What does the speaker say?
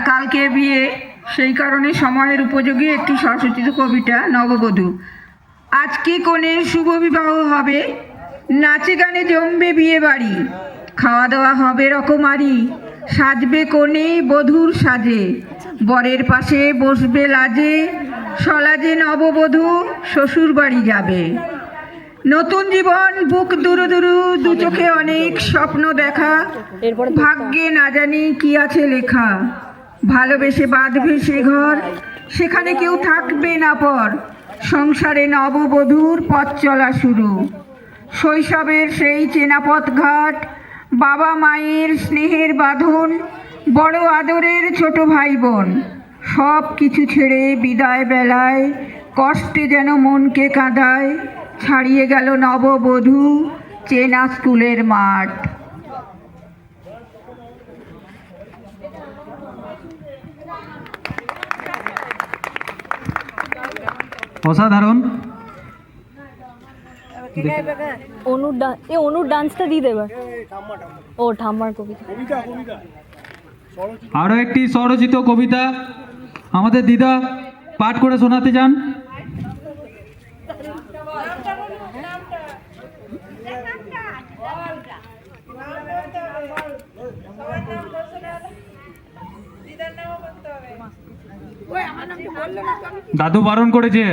কালকে বিয়ে, সেই কারণে সময়ের উপযোগী একটি স্বরচিত কবিতা। নববধূ। আজকে কনের শুভ বিবাহ হবে, নাচে গানে জমবে বিয়ে বাড়ি, খাওয়া দাওয়া হবে রকমারি, সাজবে কনে বধূর সাজে, বরের পাশে বসবে লাজে, সলাজে নববধূ শ্বশুর বাড়ি যাবে। নতুন জীবন বুক দুরু দুরু, দু চোখে অনেক স্বপ্ন দেখা, ভাগ্যে না জানি কি আছে লেখা, ভালোবেসে বাঁধবে সে ঘর, সেখানে কেউ থাকবে না পর, সংসারে নববধূর পথ চলা শুরু। শৈশবের সেই চেনা পথঘাট, বাবা মায়ের স্নেহের বাঁধন, বড় আদরের ছোট ভাই বোন, সব কিছু ছেড়ে বিদায় বেলায় কষ্টে যেন মনকে কাঁদায়, ছাড়িয়ে গেল নববধূ চেনা স্কুলের মাঠ। অসাধারণ। অনুর ডান্সটা দিয়ে দেবে। ও ঠাম্মার কবিতা। আরও একটি স্বরচিত কবিতা আমাদের দিদা পাঠ করে শোনাতে চান। দাদু বারণ করেছে।